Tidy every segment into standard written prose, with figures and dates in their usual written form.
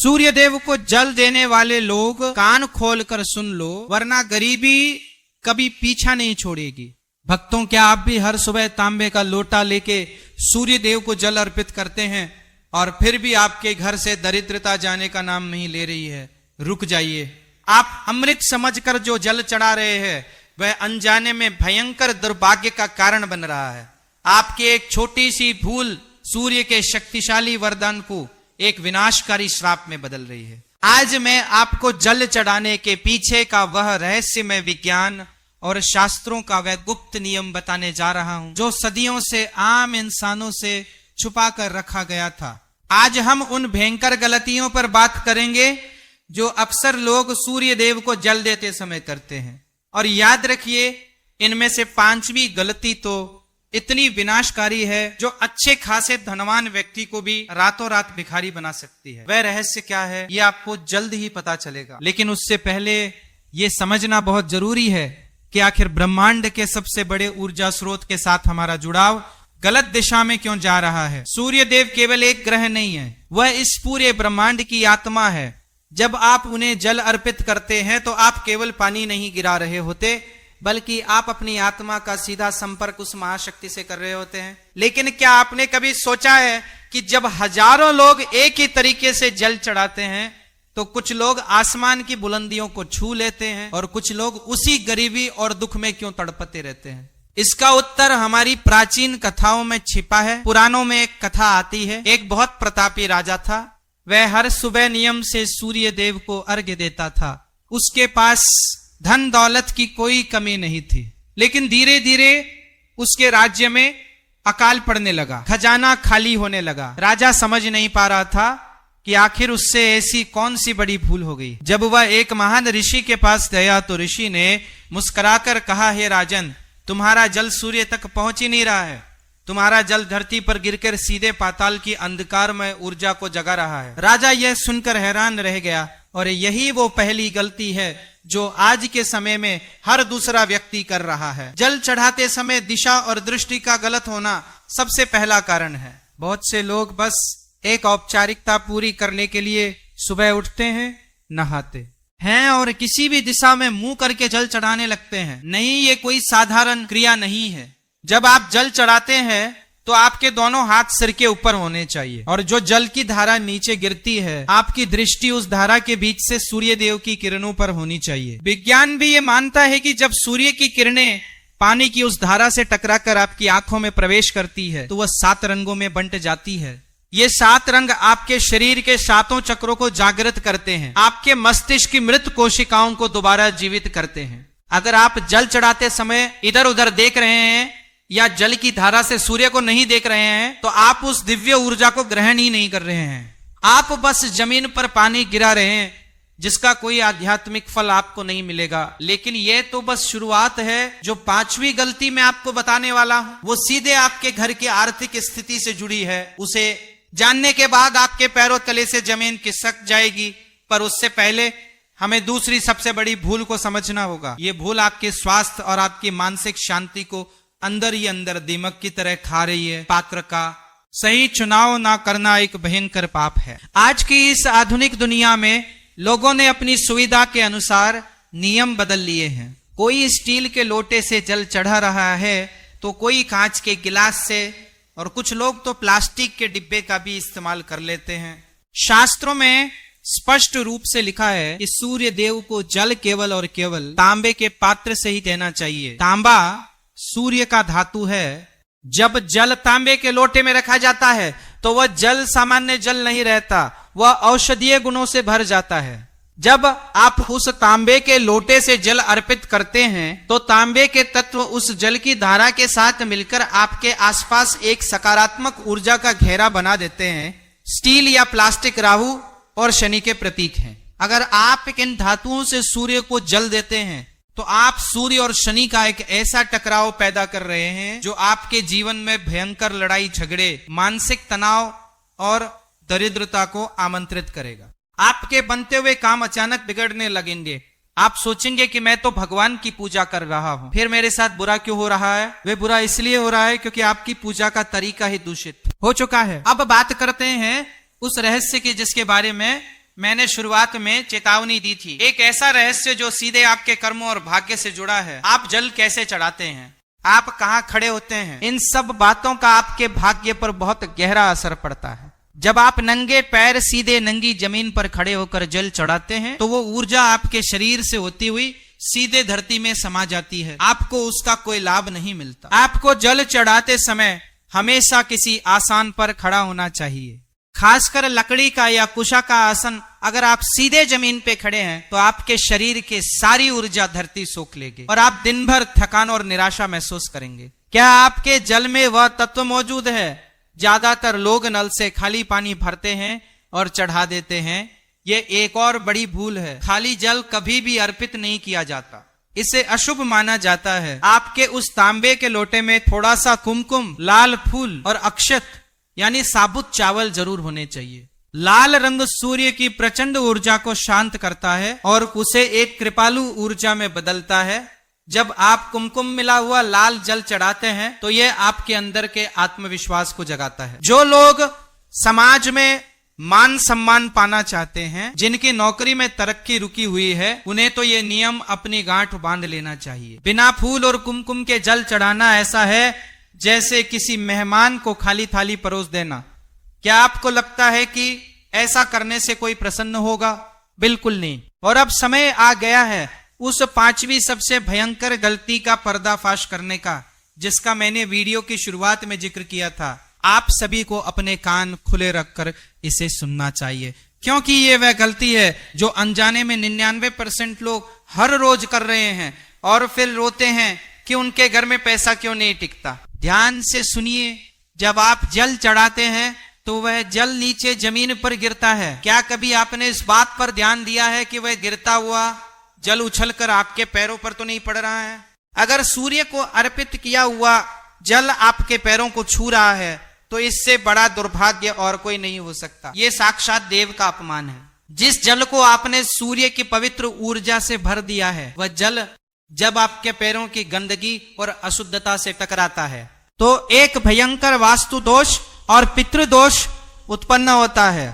सूर्य देव को जल देने वाले लोग कान खोलकर सुन लो, वरना गरीबी कभी पीछा नहीं छोड़ेगी। भक्तों, क्या आप भी हर सुबह तांबे का लोटा लेके सूर्य देव को जल अर्पित करते हैं और फिर भी आपके घर से दरिद्रता जाने का नाम नहीं ले रही है? रुक जाइए। आप अमृत समझकर जो जल चढ़ा रहे हैं वह अनजाने में भयंकर दुर्भाग्य का कारण बन रहा है। आपकी एक छोटी सी भूल सूर्य के शक्तिशाली वरदान को एक विनाशकारी श्राप में बदल रही है। आज मैं आपको जल चढ़ाने के पीछे का वह रहस्यमय विज्ञान और शास्त्रों का वह गुप्त नियम बताने जा रहा हूं जो सदियों से आम इंसानों से छुपा कर रखा गया था। आज हम उन भयंकर गलतियों पर बात करेंगे जो अक्सर लोग सूर्य देव को जल देते समय करते हैं। और याद रखिए, इनमें से 5वीं गलती तो इतनी विनाशकारी है जो अच्छे खासे धनवान व्यक्ति को भी रातों रात भिखारी बना सकती है। वह रहस्य क्या है, यह आपको जल्द ही पता चलेगा। लेकिन उससे पहले यह समझना बहुत जरूरी है कि आखिर ब्रह्मांड के सबसे बड़े ऊर्जा स्रोत के साथ हमारा जुड़ाव गलत दिशा में क्यों जा रहा है। सूर्य देव केवल एक ग्रह नहीं है, वह इस पूरे ब्रह्मांड की आत्मा है। जब आप उन्हें जल अर्पित करते हैं तो आप केवल पानी नहीं गिरा रहे होते, बल्कि आप अपनी आत्मा का सीधा संपर्क उस महाशक्ति से कर रहे होते हैं। लेकिन क्या आपने कभी सोचा है कि जब हजारों लोग एक ही तरीके से जल चढ़ाते हैं तो कुछ लोग आसमान की बुलंदियों को छू लेते हैं और कुछ लोग उसी गरीबी और दुख में क्यों तड़पते रहते हैं? इसका उत्तर हमारी प्राचीन कथाओं में छिपा है। पुराणों में एक कथा आती है, एक बहुत प्रतापी राजा था। वह हर सुबह नियम से सूर्य देव को अर्घ्य देता था। उसके पास धन दौलत की कोई कमी नहीं थी, लेकिन धीरे धीरे उसके राज्य में अकाल पड़ने लगा, खजाना खाली होने लगा। राजा समझ नहीं पा रहा था कि आखिर उससे ऐसी कौन सी बड़ी भूल हो गई। जब वह एक महान ऋषि के पास गया तो ऋषि ने मुस्कुराकर कहा, हे राजन, तुम्हारा जल सूर्य तक पहुंच ही नहीं रहा है। तुम्हारा जल धरती पर गिरकर सीधे पाताल की अंधकारमय ऊर्जा को जगा रहा है। राजा यह सुनकर हैरान रह गया, और यही वो पहली गलती है जो आज के समय में हर दूसरा व्यक्ति कर रहा है। जल चढ़ाते समय दिशा और दृष्टि का गलत होना सबसे पहला कारण है। बहुत से लोग बस एक औपचारिकता पूरी करने के लिए सुबह उठते हैं, नहाते हैं और किसी भी दिशा में मुंह करके जल चढ़ाने लगते हैं। नहीं, ये कोई साधारण क्रिया नहीं है। जब आप जल चढ़ाते हैं तो आपके दोनों हाथ सिर के ऊपर होने चाहिए, और जो जल की धारा नीचे गिरती है आपकी दृष्टि उस धारा के बीच से सूर्य देव की किरणों पर होनी चाहिए। विज्ञान भी ये मानता है कि जब सूर्य की किरणें पानी की उस धारा से टकराकर आपकी आंखों में प्रवेश करती है तो वह 7 रंगों में बंट जाती है। ये 7 रंग आपके शरीर के 7 चक्रों को जागृत करते हैं, आपके मस्तिष्क की मृत कोशिकाओं को दोबारा जीवित करते हैं। अगर आप जल चढ़ाते समय इधर उधर देख रहे हैं या जल की धारा से सूर्य को नहीं देख रहे हैं तो आप उस दिव्य ऊर्जा को ग्रहण ही नहीं कर रहे हैं। आप बस जमीन पर पानी गिरा रहे हैं जिसका कोई आध्यात्मिक फल आपको नहीं मिलेगा। लेकिन यह तो बस शुरुआत है। जो 5वीं गलती मैं आपको बताने वाला हूं वो सीधे आपके घर की आर्थिक स्थिति से जुड़ी है। उसे जानने के बाद आपके पैरों तले से जमीन खिसक जाएगी। पर उससे पहले हमें दूसरी सबसे बड़ी भूल को समझना होगा। ये भूल आपके स्वास्थ्य और आपकी मानसिक शांति को अंदर ही अंदर दीमक की तरह खा रही है। पात्र का सही चुनाव ना करना एक भयंकर पाप है। आज की इस आधुनिक दुनिया में लोगों ने अपनी सुविधा के अनुसार नियम बदल लिए हैं। कोई स्टील के लोटे से जल चढ़ा रहा है तो कोई कांच के गिलास से, और कुछ लोग तो प्लास्टिक के डिब्बे का भी इस्तेमाल कर लेते हैं। शास्त्रों में स्पष्ट रूप से लिखा है कि सूर्य देव को जल केवल और केवल तांबे के पात्र से ही देना चाहिए। तांबा सूर्य का धातु है। जब जल तांबे के लोटे में रखा जाता है तो वह जल सामान्य जल नहीं रहता, वह औषधीय गुणों से भर जाता है। जब आप उस तांबे के लोटे से जल अर्पित करते हैं तो तांबे के तत्व उस जल की धारा के साथ मिलकर आपके आसपास एक सकारात्मक ऊर्जा का घेरा बना देते हैं। स्टील या प्लास्टिक राहु और शनि के प्रतीक हैं। अगर आप इन धातुओं से सूर्य को जल देते हैं तो आप सूर्य और शनि का एक ऐसा टकराव पैदा कर रहे हैं जो आपके जीवन में भयंकर लड़ाई झगड़े, मानसिक तनाव और दरिद्रता को आमंत्रित करेगा। आपके बनते हुए काम अचानक बिगड़ने लगेंगे। आप सोचेंगे कि मैं तो भगवान की पूजा कर रहा हूं, फिर मेरे साथ बुरा क्यों हो रहा है? वे बुरा इसलिए हो रहा है क्योंकि आपकी पूजा का तरीका ही दूषित हो चुका है। अब बात करते हैं उस रहस्य की जिसके बारे में मैंने शुरुआत में चेतावनी दी थी, एक ऐसा रहस्य जो सीधे आपके कर्मों और भाग्य से जुड़ा है। आप जल कैसे चढ़ाते हैं, आप कहाँ खड़े होते हैं, इन सब बातों का आपके भाग्य पर बहुत गहरा असर पड़ता है। जब आप नंगे पैर सीधे नंगी जमीन पर खड़े होकर जल चढ़ाते हैं तो वो ऊर्जा आपके शरीर से होती हुई सीधे धरती में समा जाती है, आपको उसका कोई लाभ नहीं मिलता। आपको जल चढ़ाते समय हमेशा किसी आसन पर खड़ा होना चाहिए, खासकर लकड़ी का या कुशा का आसन। अगर आप सीधे जमीन पे खड़े हैं तो आपके शरीर की सारी ऊर्जा धरती सोख लेगी और आप दिन भर थकान और निराशा महसूस करेंगे। क्या आपके जल में वह तत्व मौजूद है? ज्यादातर लोग नल से खाली पानी भरते हैं और चढ़ा देते हैं। ये एक और बड़ी भूल है। खाली जल कभी भी अर्पित नहीं किया जाता, इसे अशुभ माना जाता है। आपके उस तांबे के लोटे में थोड़ा सा कुमकुम, लाल फूल और अक्षत यानी साबुत चावल जरूर होने चाहिए। लाल रंग सूर्य की प्रचंड ऊर्जा को शांत करता है और उसे एक कृपालु ऊर्जा में बदलता है। जब आप कुमकुम मिला हुआ लाल जल चढ़ाते हैं तो यह आपके अंदर के आत्मविश्वास को जगाता है। जो लोग समाज में मान सम्मान पाना चाहते हैं, जिनकी नौकरी में तरक्की रुकी हुई है, उन्हें तो ये नियम अपनी गांठ बांध लेना चाहिए। बिना फूल और कुमकुम के जल चढ़ाना ऐसा है जैसे किसी मेहमान को खाली थाली परोस देना। क्या आपको लगता है कि ऐसा करने से कोई प्रसन्न होगा? बिल्कुल नहीं। और अब समय आ गया है उस पांचवी सबसे भयंकर गलती का पर्दाफाश करने का, जिसका मैंने वीडियो की शुरुआत में जिक्र किया था। आप सभी को अपने कान खुले रखकर इसे सुनना चाहिए, क्योंकि ये वह गलती है जो अनजाने में 99% लोग हर रोज कर रहे हैं और फिर रोते हैं कि उनके घर में पैसा क्यों नहीं टिकता। ध्यान से सुनिए, जब आप जल चढ़ाते हैं तो वह जल नीचे जमीन पर गिरता है। क्या कभी आपने इस बात पर ध्यान दिया है कि वह गिरता हुआ जल उछलकर आपके पैरों पर तो नहीं पड़ रहा है? अगर सूर्य को अर्पित किया हुआ जल आपके पैरों को छू रहा है तो इससे बड़ा दुर्भाग्य और कोई नहीं हो सकता। ये साक्षात देव का अपमान है। जिस जल को आपने सूर्य की पवित्र ऊर्जा से भर दिया है, वह जल जब आपके पैरों की गंदगी और अशुद्धता से टकराता है तो एक भयंकर वास्तु दोष और पितृदोष उत्पन्न होता है।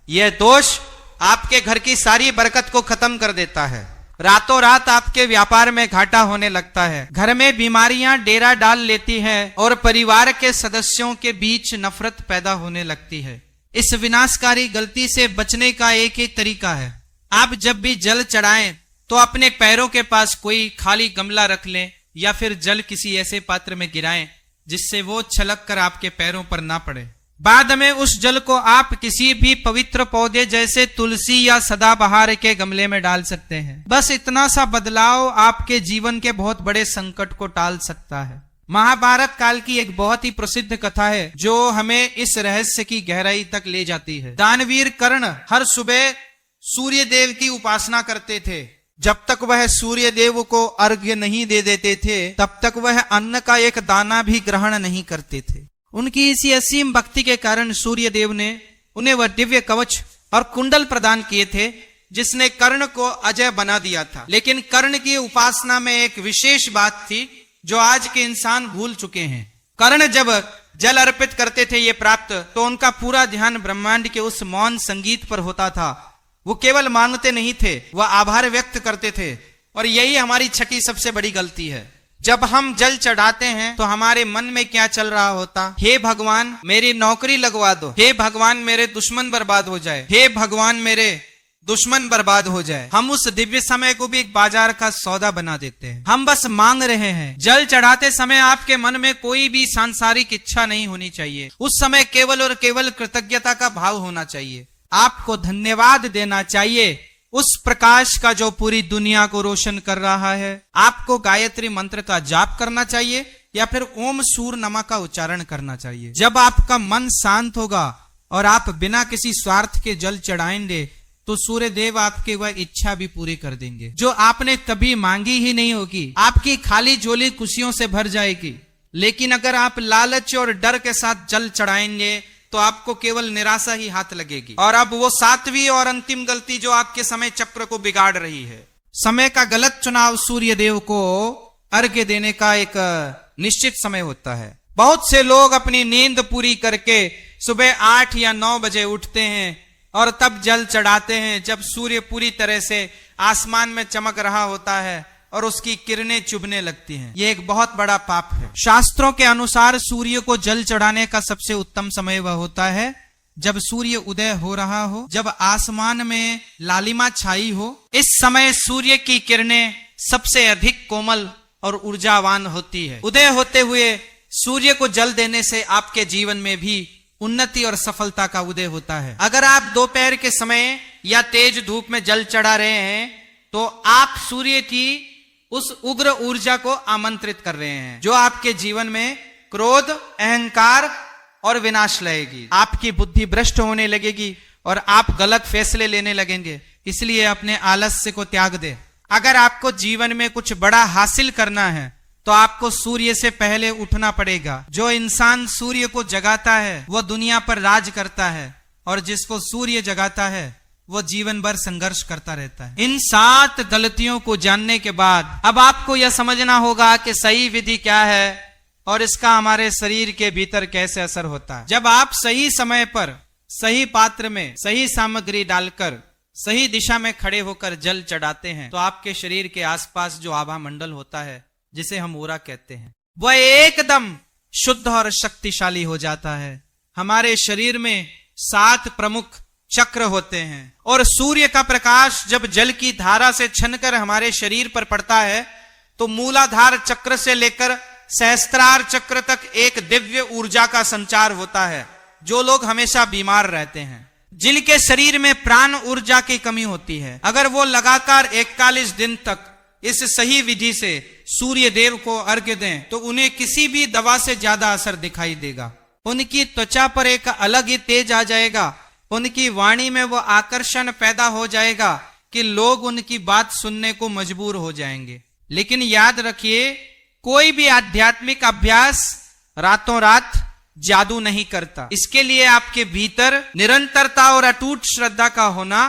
यह दोष आपके घर की सारी बरकत को खत्म कर देता है। रातों रात आपके व्यापार में घाटा होने लगता है, घर में बीमारियां डेरा डाल लेती हैं और परिवार के सदस्यों के बीच नफरत पैदा होने लगती है। इस विनाशकारी गलती से बचने का एक ही तरीका है, आप जब भी जल चढ़ाएं तो अपने पैरों के पास कोई खाली गमला रख लें या फिर जल किसी ऐसे पात्र में गिराएं जिससे वो छलक कर आपके पैरों पर ना पड़े। बाद में उस जल को आप किसी भी पवित्र पौधे जैसे तुलसी या सदाबहार के गमले में डाल सकते हैं। बस इतना सा बदलाव आपके जीवन के बहुत बड़े संकट को टाल सकता है। महाभारत काल की एक बहुत ही प्रसिद्ध कथा है जो हमें इस रहस्य की गहराई तक ले जाती है। दानवीर कर्ण हर सुबह सूर्य देव की उपासना करते थे। जब तक वह सूर्य देव को अर्घ्य नहीं दे देते थे तब तक वह अन्न का एक दाना भी ग्रहण नहीं करते थे। उनकी इसी असीम भक्ति के कारण सूर्य देव ने उन्हें वह दिव्य कवच और कुंडल प्रदान किए थे जिसने कर्ण को अजय बना दिया था। लेकिन कर्ण की उपासना में एक विशेष बात थी जो आज के इंसान भूल चुके हैं। कर्ण जब जल अर्पित करते थे ये प्राप्त, तो उनका पूरा ध्यान ब्रह्मांड के उस मौन संगीत पर होता था। वो केवल मांगते नहीं थे, वह आभार व्यक्त करते थे। और यही हमारी छठी सबसे बड़ी गलती है। जब हम जल चढ़ाते हैं तो हमारे मन में क्या चल रहा होता? हे भगवान मेरी नौकरी लगवा दो, हे भगवान मेरे दुश्मन बर्बाद हो जाए, हे भगवान मेरे दुश्मन बर्बाद हो जाए। हम उस दिव्य समय को भी एक बाजार का सौदा बना देते हैं। हम बस मांग रहे हैं। जल चढ़ाते समय आपके मन में कोई भी सांसारिक इच्छा नहीं होनी चाहिए। उस समय केवल और केवल कृतज्ञता का भाव होना चाहिए। आपको धन्यवाद देना चाहिए उस प्रकाश का जो पूरी दुनिया को रोशन कर रहा है। आपको गायत्री मंत्र का जाप करना चाहिए या फिर ओम सूर नमा का उच्चारण करना चाहिए। जब आपका मन शांत होगा और आप बिना किसी स्वार्थ के जल चढ़ाएंगे तो सूर्य देव आपकी वह इच्छा भी पूरी कर देंगे जो आपने कभी मांगी ही नहीं होगी। आपकी खाली झोली खुशियों से भर जाएगी। लेकिन अगर आप लालच और डर के साथ जल चढ़ाएंगे तो आपको केवल निराशा ही हाथ लगेगी। और अब वो सातवीं और अंतिम गलती जो आपके समय चक्र को बिगाड़ रही है। समय का गलत चुनाव सूर्य देव को अर्घ्य देने का एक निश्चित समय होता है। बहुत से लोग अपनी नींद पूरी करके सुबह 8 या 9 बजे उठते हैं और तब जल चढ़ाते हैं जब सूर्य पूरी तरह से आसमान में चमक रहा होता है और उसकी किरणें चुभने लगती हैं। ये एक बहुत बड़ा पाप है। शास्त्रों के अनुसार सूर्य को जल चढ़ाने का सबसे उत्तम समय वह होता है जब सूर्य उदय हो रहा हो, जब आसमान में लालिमा छाई हो। इस समय सूर्य की किरणें सबसे अधिक कोमल और ऊर्जावान होती है। उदय होते हुए सूर्य को जल देने से आपके जीवन में भी उन्नति और सफलता का उदय होता है। अगर आप दोपहर के समय या तेज धूप में जल चढ़ा रहे हैं तो आप सूर्य की उस उग्र ऊर्जा को आमंत्रित कर रहे हैं जो आपके जीवन में क्रोध, अहंकार और विनाश लाएगी। आपकी बुद्धि भ्रष्ट होने लगेगी और आप गलत फैसले लेने लगेंगे। इसलिए अपने आलस्य को त्याग दे। अगर आपको जीवन में कुछ बड़ा हासिल करना है तो आपको सूर्य से पहले उठना पड़ेगा। जो इंसान सूर्य को जगाता है वह दुनिया पर राज करता है और जिसको सूर्य जगाता है वो जीवन भर संघर्ष करता रहता है। इन 7 गलतियों को जानने के बाद अब आपको यह समझना होगा कि सही विधि क्या है और इसका हमारे शरीर के भीतर कैसे असर होता है। जब आप सही समय पर सही पात्र में सही सामग्री डालकर सही दिशा में खड़े होकर जल चढ़ाते हैं तो आपके शरीर के आसपास जो आभा मंडल होता है, जिसे हम ओरा कहते हैं, वह एकदम शुद्ध और शक्तिशाली हो जाता है। हमारे शरीर में 7 प्रमुख चक्र होते हैं और सूर्य का प्रकाश जब जल की धारा से छनकर हमारे शरीर पर पड़ता है तो मूलाधार चक्र से लेकर सहस्त्रार चक्र तक एक दिव्य ऊर्जा का संचार होता है। जो लोग हमेशा बीमार रहते हैं, जिनके शरीर में प्राण ऊर्जा की कमी होती है, अगर वो लगातार 41 दिन तक इस सही विधि से सूर्य देव को अर्घ्य दें तो उन्हें किसी भी दवा से ज्यादा असर दिखाई देगा। उनकी त्वचा पर एक अलग ही तेज आ जाएगा। उनकी वाणी में वो आकर्षण पैदा हो जाएगा कि लोग उनकी बात सुनने को मजबूर हो जाएंगे। लेकिन याद रखिए, कोई भी आध्यात्मिक अभ्यास रातों रात जादू नहीं करता। इसके लिए आपके भीतर निरंतरता और अटूट श्रद्धा का होना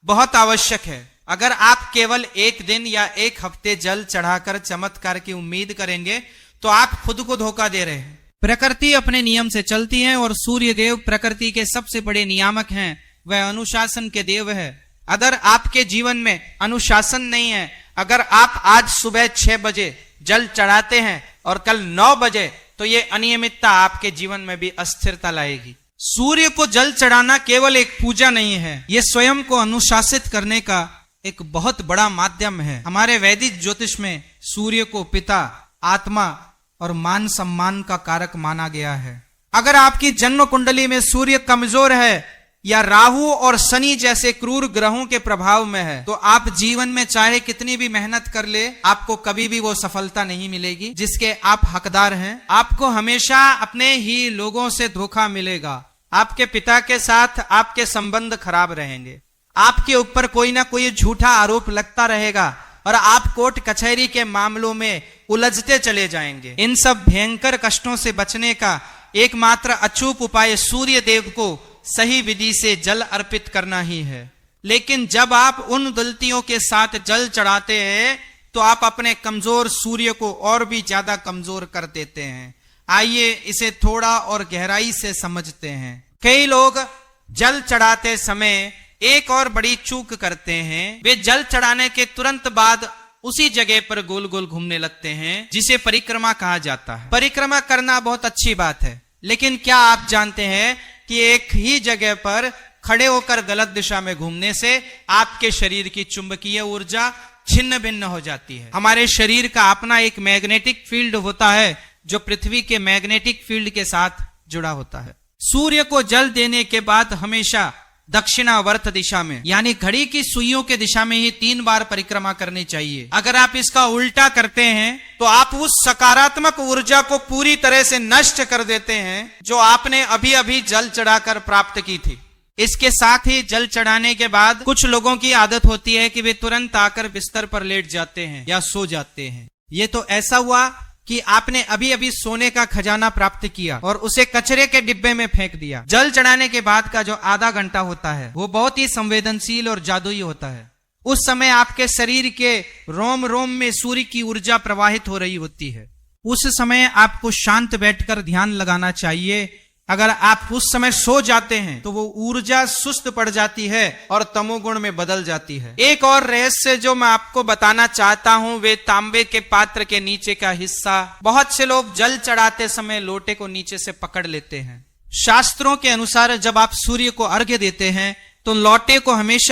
बहुत आवश्यक है। अगर आप केवल 1 दिन या 1 हफ्ते जल चढ़ाकर चमत्कार की उम्मीद करेंगे तो आप खुद को धोखा दे रहे हैं। प्रकृति अपने नियम से चलती है और सूर्य देव प्रकृति के सबसे बड़े नियामक हैं। वह अनुशासन के देव है। अगर आपके जीवन में अनुशासन नहीं है, अगर आप आज सुबह 6 बजे जल चढ़ाते हैं और कल 9 बजे, तो ये अनियमितता आपके जीवन में भी अस्थिरता लाएगी। सूर्य को जल चढ़ाना केवल एक पूजा नहीं है, ये स्वयं को अनुशासित करने का एक बहुत बड़ा माध्यम है। हमारे वैदिक ज्योतिष में सूर्य को पिता, आत्मा और मान सम्मान का कारक माना गया है। अगर आपकी जन्म कुंडली में सूर्य कमजोर है या राहु और शनि जैसे क्रूर ग्रहों के प्रभाव में है तो आप जीवन में चाहे कितनी भी मेहनत कर ले, आपको कभी भी वो सफलता नहीं मिलेगी जिसके आप हकदार हैं। आपको हमेशा अपने ही लोगों से धोखा मिलेगा। आपके पिता के साथ आपके संबंध खराब रहेंगे। आपके ऊपर कोई ना कोई झूठा आरोप लगता रहेगा और आप कोर्ट कचहरी के मामलों में उलझते चले जाएंगे। इन सब भयंकर कष्टों से बचने का एकमात्र अचूक उपाय सूर्य देव को सही विधि से जल अर्पित करना ही है। लेकिन जब आप उन गलतियों के साथ जल चढ़ाते हैं तो आप अपने कमजोर सूर्य को और भी ज्यादा कमजोर कर देते हैं। आइए इसे थोड़ा और गहराई से समझते हैं। कई लोग जल चढ़ाते समय एक और बड़ी चूक करते हैं। वे जल चढ़ाने के तुरंत बाद उसी जगह पर गोल गोल घूमने लगते हैं जिसे परिक्रमा कहा जाता है। परिक्रमा करना बहुत अच्छी बात है, लेकिन क्या आप जानते हैं कि एक ही जगह पर खड़े होकर गलत दिशा में घूमने से आपके शरीर की चुंबकीय ऊर्जा छिन्न भिन्न हो जाती है। हमारे शरीर का अपना एक मैग्नेटिक फील्ड होता है जो पृथ्वी के मैग्नेटिक फील्ड के साथ जुड़ा होता है। सूर्य को जल देने के बाद हमेशा दक्षिणावर्त दिशा में यानी घड़ी की सुइयों के दिशा में ही 3 बार परिक्रमा करनी चाहिए। अगर आप इसका उल्टा करते हैं तो आप उस सकारात्मक ऊर्जा को पूरी तरह से नष्ट कर देते हैं जो आपने अभी अभी जल चढ़ाकर प्राप्त की थी। इसके साथ ही जल चढ़ाने के बाद कुछ लोगों की आदत होती है कि वे तुरंत आकर बिस्तर पर लेट जाते हैं या सो जाते हैं। ये तो ऐसा हुआ कि आपने अभी अभी सोने का खजाना प्राप्त किया और उसे कचरे के डिब्बे में फेंक दिया। जल चढ़ाने के बाद का जो आधा घंटा होता है वो बहुत ही संवेदनशील और जादुई होता है। उस समय आपके शरीर के रोम रोम में सूर्य की ऊर्जा प्रवाहित हो रही होती है। उस समय आपको शांत बैठकर ध्यान लगाना चाहिए, अगर आप उस समय सो जाते हैं तो वो ऊर्जा सुस्त पड़ जाती है और तमोगुण में बदल जाती है। एक और रहस्य जो मैं आपको बताना चाहता हूं, वे तांबे के पात्र के नीचे का हिस्सा। बहुत से लोग जल चढ़ाते समय लोटे को नीचे से पकड़ लेते हैं। शास्त्रों के अनुसार जब आप सूर्य को अर्घ्य देते हैं तो लोटे को हमेशा